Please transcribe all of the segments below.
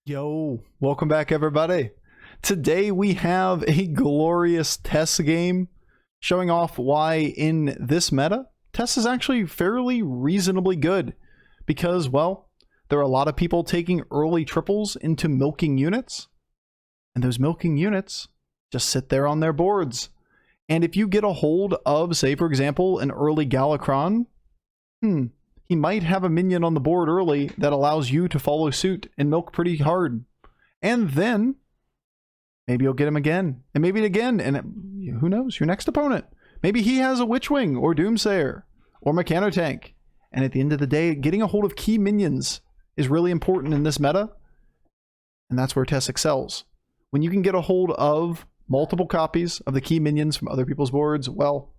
Yo, welcome back everybody. Today we have a glorious Tess game showing off why in this meta, Tess is actually fairly reasonably good because, well, there are a lot of people taking early triples into milking units, and those milking units just sit there on their boards. And if you get a hold of, say for example, an early Galakrond, he might have a minion on the board early that allows you to follow suit and milk pretty hard. And then maybe you'll get him again, and maybe again, and who knows, your next opponent. Maybe he has a Witchwing or Doomsayer or Mechanotank. And at the end of the day, getting a hold of key minions is really important in this meta. And that's where Tess excels. When you can get a hold of multiple copies of the key minions from other people's boards, well,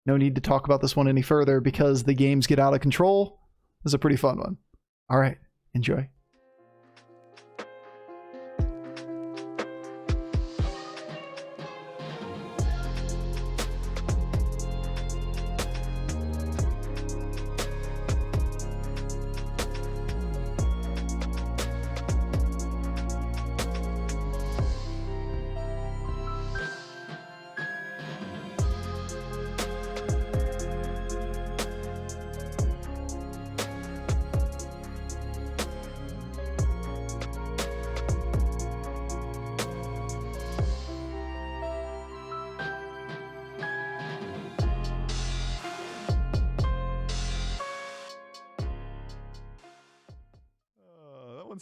no need to talk about this one any further because the games get out of control. This is a pretty fun one. All right, enjoy.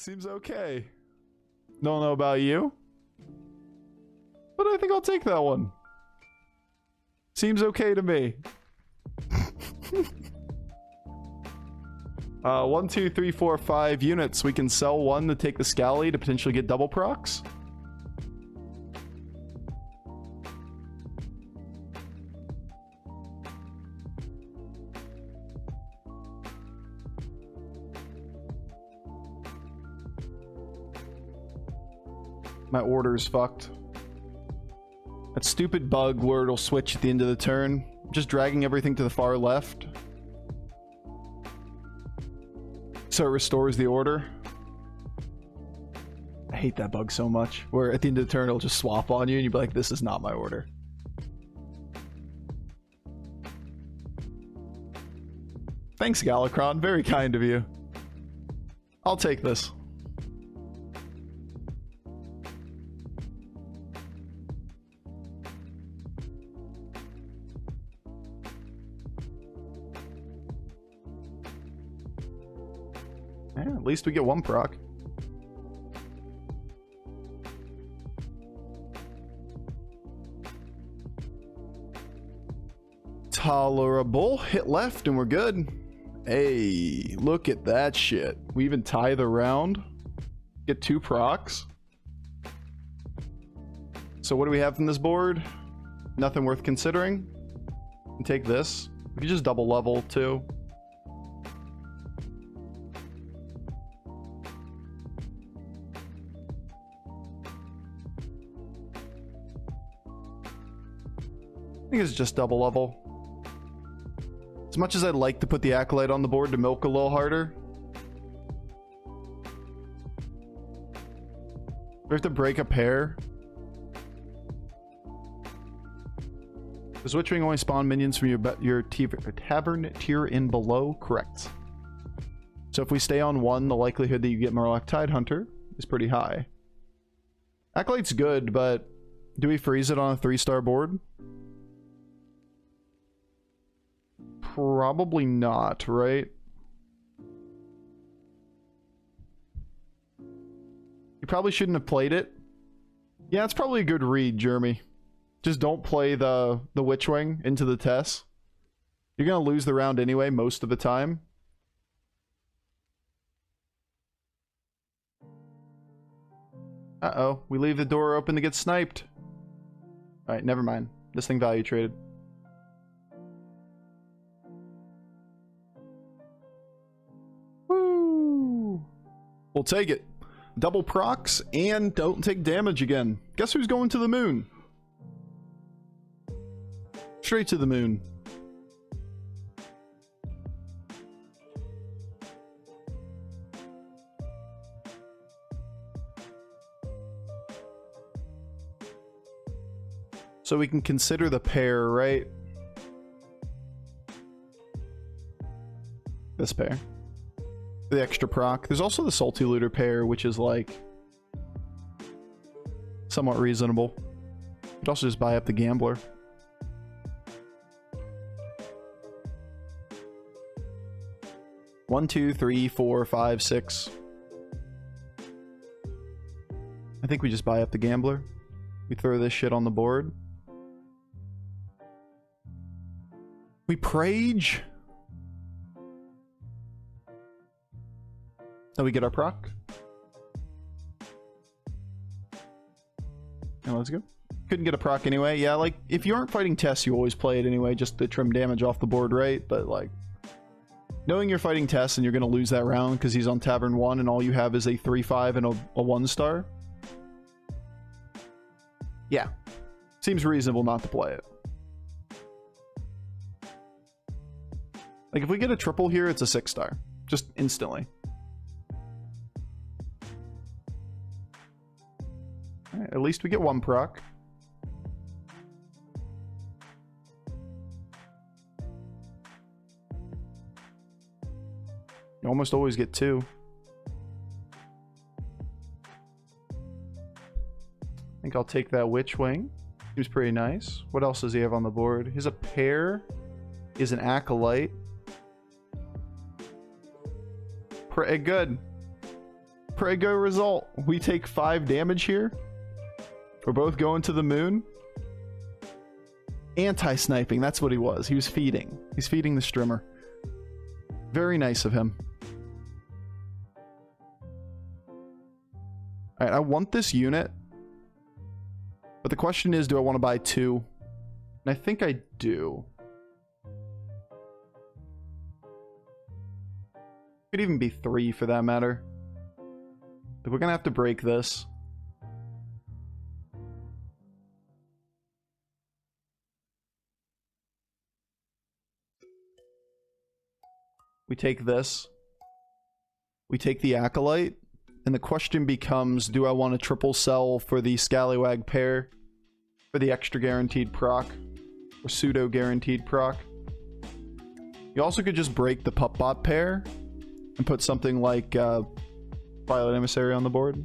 Seems okay. Don't know about you, but I think I'll take that one. Seems okay to me. 1, 2, 3, 4, 5 units. We can sell one to take the Scally to potentially get double procs. My order's fucked. That stupid bug where it'll switch at the end of the turn. Just dragging everything to the far left. So it restores the order. I hate that bug so much. Where at the end of the turn it'll just swap on you and you'll be like, this is not my order. Thanks, Galakrond. Very kind of you. I'll take this. Yeah, at least we get one proc. Tolerable. Hit left and we're good. Hey, look at that shit. We even tie the round. Get 2 procs. So what do we have from this board? Nothing worth considering. And take this. We can just double level too. I think it's just double level. As much as I'd like to put the Acolyte on the board to milk a little harder, we have to break a pair. Does Witchwing only spawn minions from your tavern tier in below? Correct. So if we stay on 1, the likelihood that you get Murloc Tidehunter is pretty high. Acolyte's good, but do we freeze it on a 3-star board? Probably not, right? You probably shouldn't have played it. Yeah, it's probably a good read, Jeremy. Just don't play the Witchwing into the Tess. You're gonna lose the round anyway, most of the time. Uh-oh, we leave the door open to get sniped. Alright, never mind. This thing value traded. We'll take it. Double procs and don't take damage again. Guess who's going to the moon? Straight to the moon. So we can consider the pair, right? This pair. The extra proc. There's also the Salty Looter pair, which is like somewhat reasonable. You could also just buy up the Gambler. One, two, three, four, five, six. I think we just buy up the Gambler. We throw this shit on the board. We Prage. Then we get our proc. And let's go. Couldn't get a proc anyway. Yeah, like, if you aren't fighting Tess, you always play it anyway, just to trim damage off the board, right? But, like, knowing you're fighting Tess and you're going to lose that round because he's on Tavern 1 and all you have is a 3-5 and a 1-star. Yeah. Seems reasonable not to play it. Like, if we get a triple here, it's a 6-star. Just instantly. Alright, at least we get one proc. You almost always get two. I think I'll take that Witch Wing. Seems pretty nice. What else does he have on the board? He's a pair. Is an Acolyte. Pretty good. Pretty good result. We take 5 damage here. We're both going to the moon. Anti-sniping, that's what he was. He was feeding. He's feeding the Strimmer. Very nice of him. Alright, I want this unit. But the question is, do I want to buy 2? And I think I do. Could even be 3 for that matter. But we're gonna have to break this. We take this. We take the Acolyte. And the question becomes, do I want to triple sell for the Scallywag pair? For the extra guaranteed proc? Or pseudo guaranteed proc? You also could just break the Pup-Bot pair. And put something like Violet Emissary on the board.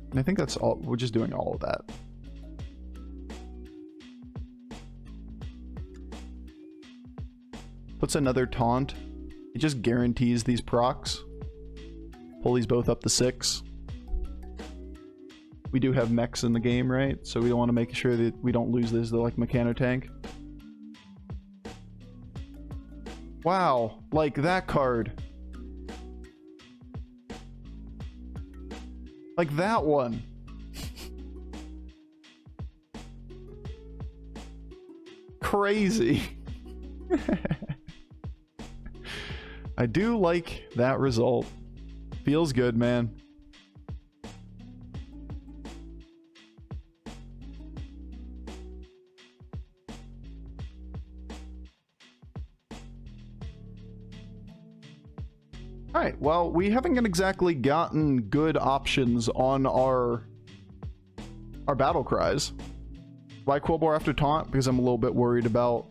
And I think that's all. We're just doing all of that. Puts another taunt. It just guarantees these procs. Pull these both up to 6. We do have mechs in the game, right? So we don't want to make sure that we don't lose this. They're like Mechano Tank. Wow, like that card. Like that one. Crazy. I do like that result. Feels good, man. Alright, well, we haven't exactly gotten good options on our battle cries. Why Quillbore after taunt? Because I'm a little bit worried about...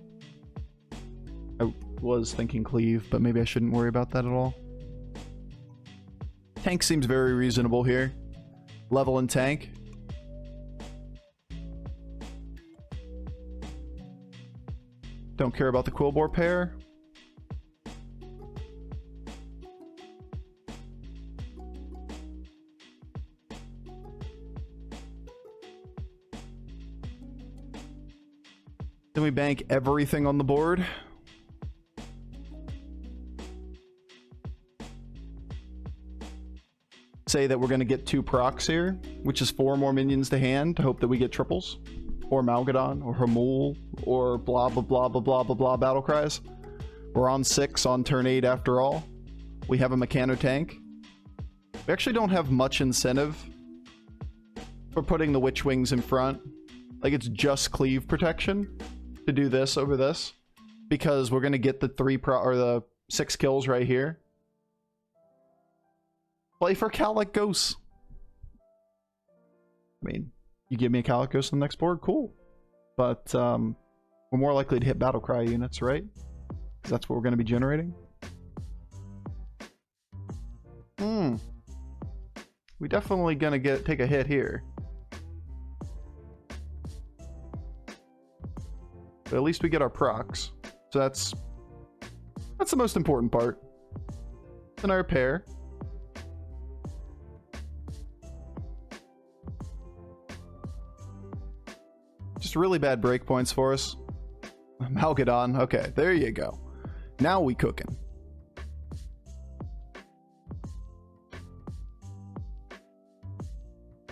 I was thinking cleave, but maybe I shouldn't worry about that at all. Tank seems very reasonable here. Level and tank. Don't care about the Quillbore pair. Then we bank everything on the board. Say that we're going to get 2 procs here, which is 4 more minions to hand to hope that we get triples. Or Malgadon, or Hamul, or blah blah blah blah blah blah blah battle cries. We're on 6 on turn 8 after all. We have a Mechano Tank. We actually don't have much incentive for putting the Witch Wings in front. Like, it's just cleave protection to do this over this, because we're gonna get the 6 kills right here. Play for Calic Ghosts. I mean, you give me a Calicos on the next board, cool. But we're more likely to hit Battlecry units, right? Because that's what we're going to be generating. We definitely going to take a hit here. But at least we get our procs. So that's the most important part. Then I repair. Just really bad breakpoints for us. Malgadon. Okay, there you go. Now we cooking.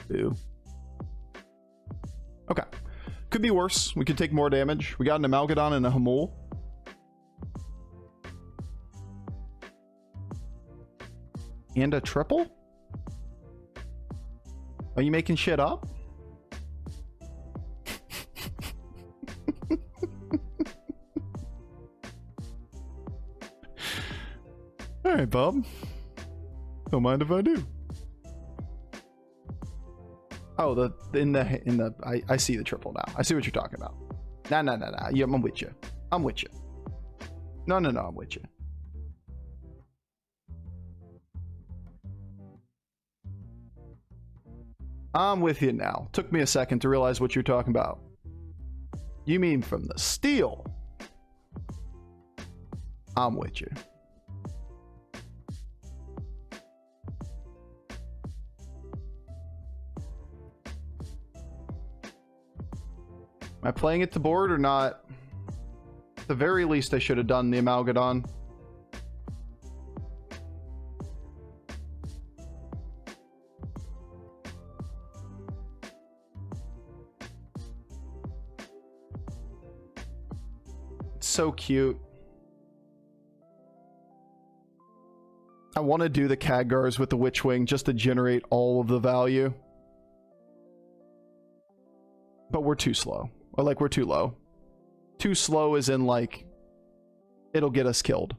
Ew. Okay. Could be worse. We could take more damage. We got an Amalgadon and a Hamul. And a triple? Are you making shit up? Alright, Bob. Don't mind if I do. Oh, I see the triple now. I see what you're talking about. Nah. Yeah, I'm with you. I'm with you. No, I'm with you. I'm with you now. Took me a second to realize what you're talking about. You mean from the steel? I'm with you. Am I playing it to board or not? At the very least, I should have done the Amalgadon. It's so cute. I want to do the Khadgars with the Witchwing just to generate all of the value. But we're too slow. Or like we're too low. Too slow as in like it'll get us killed.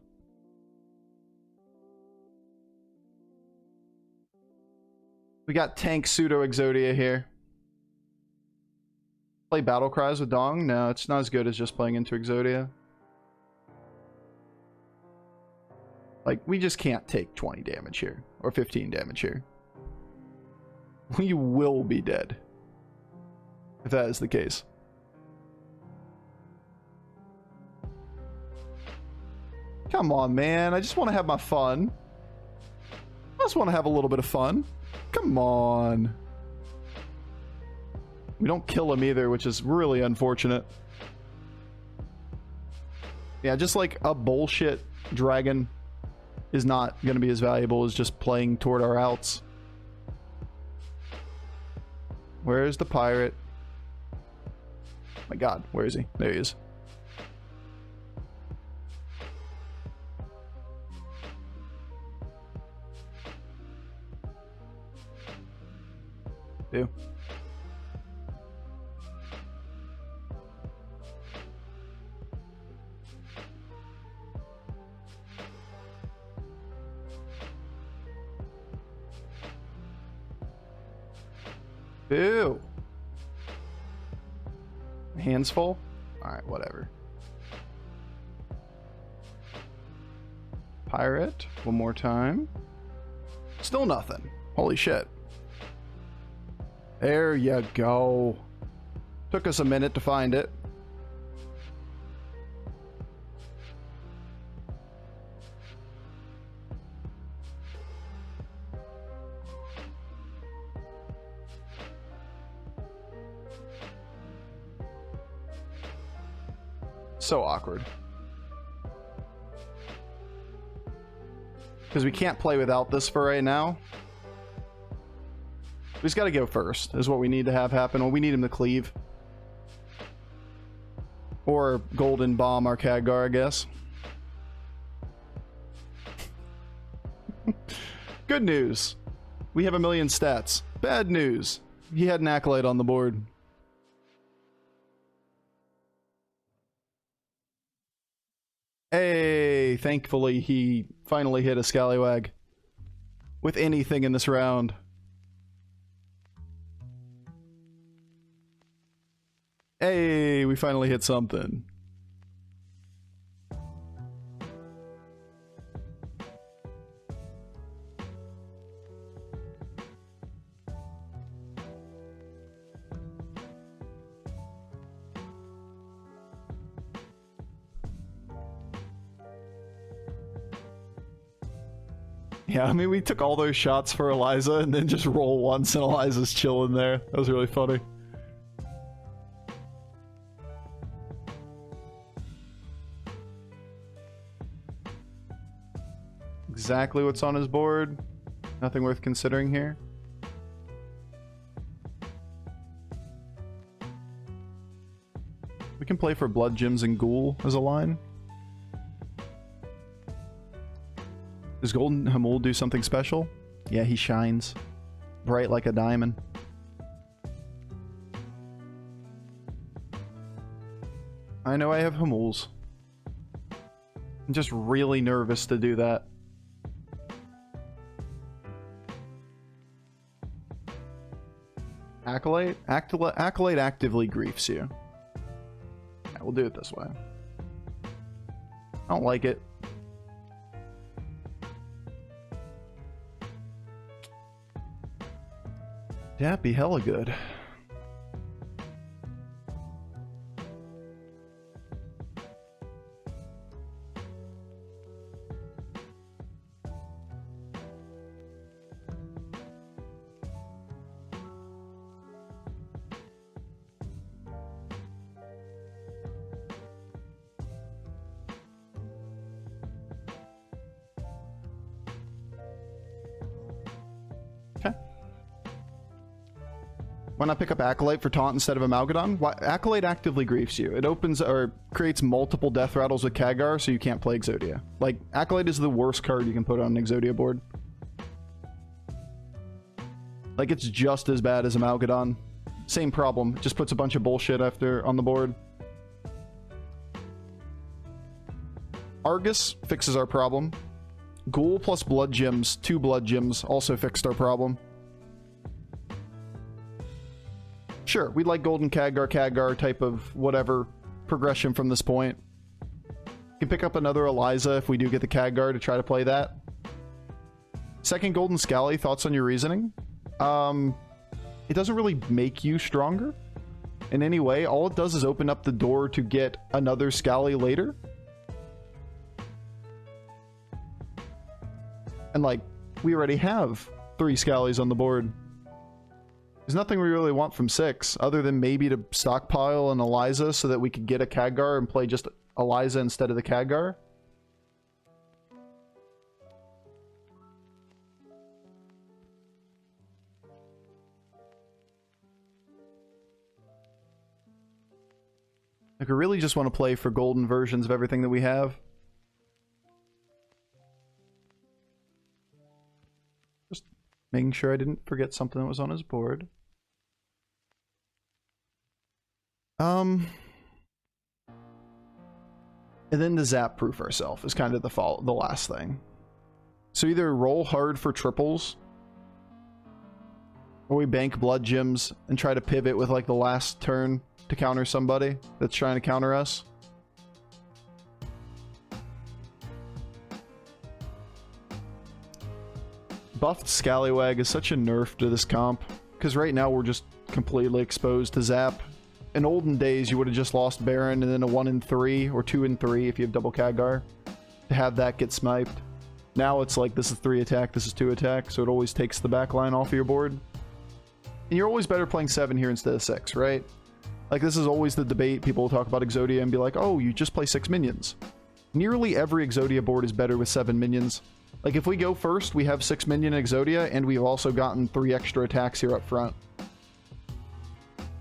We got tank pseudo Exodia here. Play Battle Cries with Dong? No, it's not as good as just playing into Exodia. Like, we just can't take 20 damage here. Or 15 damage here. We will be dead. If that is the case. Come on, man. I just want to have my fun. I just want to have a little bit of fun. Come on. We don't kill him either, which is really unfortunate. Yeah, just like a bullshit dragon is not going to be as valuable as just playing toward our outs. Where's the pirate? My god, where is he? There he is. Do. Ew. Hands full? Alright, whatever. Pirate. One more time. Still nothing. Holy shit. There you go. Took us a minute to find it. So awkward. Because we can't play without this for right now. We just got to go first, is what we need to have happen. Well, we need him to cleave. Or golden bomb our Khadgar, I guess. Good news. We have 1,000,000 stats. Bad news. He had an Acolyte on the board. Hey, thankfully he finally hit a Scallywag. With anything in this round. Hey, we finally hit something. Yeah, I mean, we took all those shots for Eliza and then just roll once and Eliza's chilling there. That was really funny. Exactly what's on his board. Nothing worth considering here. We can play for Blood Gems and Ghoul as a line. Does Golden Hamul do something special? Yeah, he shines. Bright like a diamond. I know I have Hamuls. I'm just really nervous to do that. Acolyte? Acolyte actively griefs you. Yeah, we'll do it this way. I don't like it. That'd be hella good. Why not pick up Acolyte for taunt instead of Amalgadon? Why, Acolyte actively griefs you. It opens or creates multiple death rattles with Khadgar, so you can't play Exodia. Like, Acolyte is the worst card you can put on an Exodia board. Like, it's just as bad as Amalgadon. Same problem. Just puts a bunch of bullshit after on the board. Argus fixes our problem. Ghoul plus Blood Gems, 2 Blood Gems, also fixed our problem. Sure, we'd like Golden Khadgar type of whatever progression from this point. You can pick up another Eliza if we do get the Khadgar to try to play that. Second Golden Scally, thoughts on your reasoning? It doesn't really make you stronger in any way. All it does is open up the door to get another Scally later. And like, we already have 3 Scallies on the board. There's nothing we really want from 6, other than maybe to stockpile an Eliza so that we could get a Khadgar and play just Eliza instead of the Khadgar. Like, we really just want to play for golden versions of everything that we have. Just making sure I didn't forget something that was on his board. And then to zap proof ourselves is kind of the last thing. So either roll hard for triples, or we bank Blood Gems and try to pivot with like the last turn to counter somebody that's trying to counter us. Buffed Scallywag is such a nerf to this comp, because right now we're just completely exposed to zap. In olden days, you would have just lost Baron and then a 1 in 3 or 2 in 3 if you have double Khadgar to have that get sniped. Now it's like this is 3 attack, this is 2 attack, so it always takes the back line off of your board. And you're always better playing 7 here instead of 6, right? Like, this is always the debate. People will talk about Exodia and be like, oh, you just play 6 minions. Nearly every Exodia board is better with 7 minions. Like, if we go first, we have 6 minion Exodia, and we've also gotten 3 extra attacks here up front.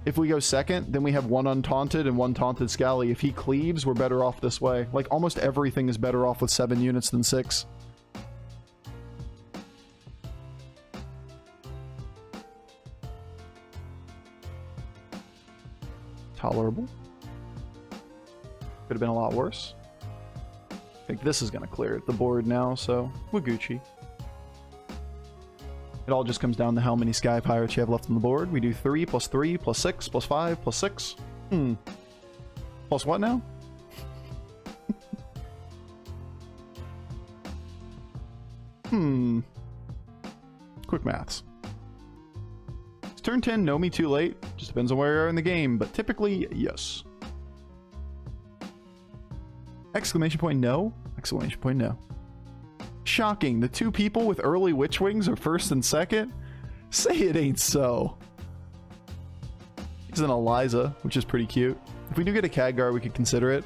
If we go second, then we have 1 untaunted and 1 taunted Scally. If he cleaves, we're better off this way. Like, almost everything is better off with 7 units than 6. Tolerable. Could have been a lot worse. I think this is going to clear the board now, so we're Gucci. It all just comes down to how many Sky Pirates you have left on the board. We do 3 plus 3 plus 6 plus 5 plus 6. Plus what now? Quick maths. Is turn 10 know me too late? Just depends on where you are in the game, but typically, yes. Exclamation point no? Exclamation point no. Shocking. The two people with early witch wings are first and second? Say it ain't so. He's an Eliza, which is pretty cute. If we do get a Khadgar, we could consider it.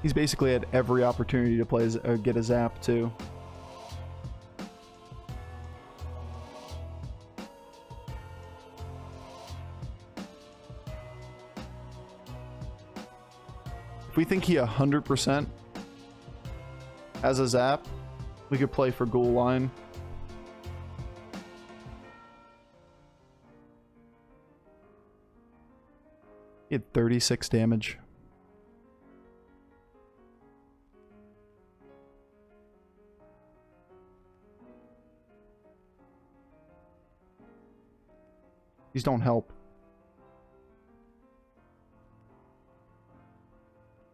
He's basically had every opportunity to play get a Zap too. If we think he 100% has a Zap, we could play for Ghoul line. He had 36 damage. These don't help.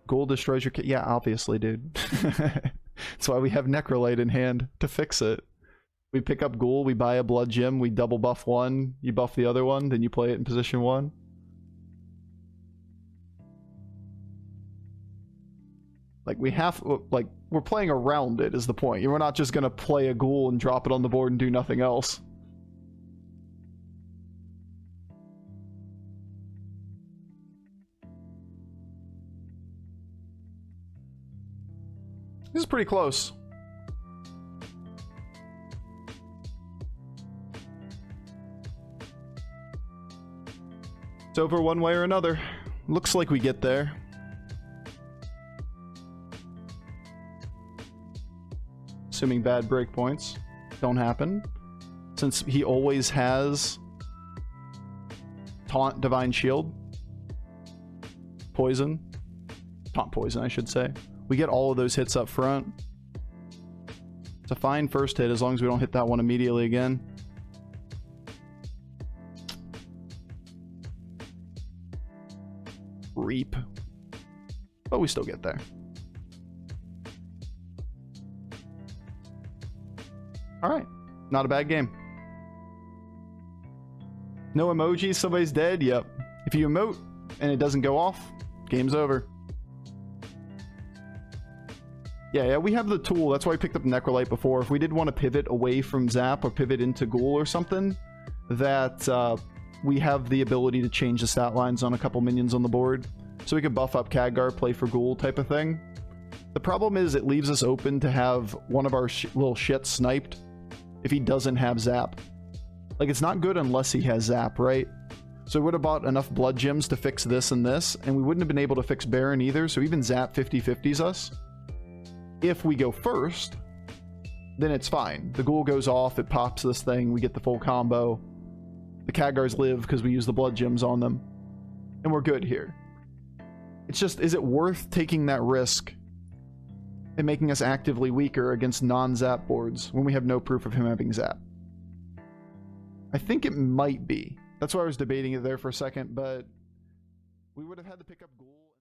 Ghoul destroys your kit. Yeah, obviously, dude. That's why we have Necrolite in hand to fix it. We pick up Ghoul, we buy a Blood Gem, we double buff one, you buff the other one, then you play it in position 1. Like, we have, like, we're playing around it is the point. We're not just gonna play a Ghoul and drop it on the board and do nothing else. This is pretty close. It's over one way or another. Looks like we get there. Assuming bad breakpoints don't happen. Since he always has Taunt, Divine Shield, Poison. Taunt Poison, I should say. We get all of those hits up front. It's a fine first hit as long as we don't hit that one immediately again. Reap. But we still get there. Alright. Not a bad game. No emojis, somebody's dead? Yep. If you emote and it doesn't go off, game's over. Yeah, we have the tool. That's why I picked up Necrolite before. If we did want to pivot away from Zap or pivot into Ghoul or something, that we have the ability to change the stat lines on a couple minions on the board. So we could buff up Khadgar, play for Ghoul type of thing. The problem is it leaves us open to have one of our little shits sniped if he doesn't have Zap. Like, it's not good unless he has Zap, right? So we would have bought enough Blood Gems to fix this and this, and we wouldn't have been able to fix Baron either, so even Zap 50-50s us. If we go first, then it's fine. The Ghoul goes off, it pops this thing, we get the full combo. The Khadgars live because we use the Blood Gems on them. And we're good here. It's just, is it worth taking that risk and making us actively weaker against non-Zap boards when we have no proof of him having Zap? I think it might be. That's why I was debating it there for a second, but we would have had to pick up Ghoul.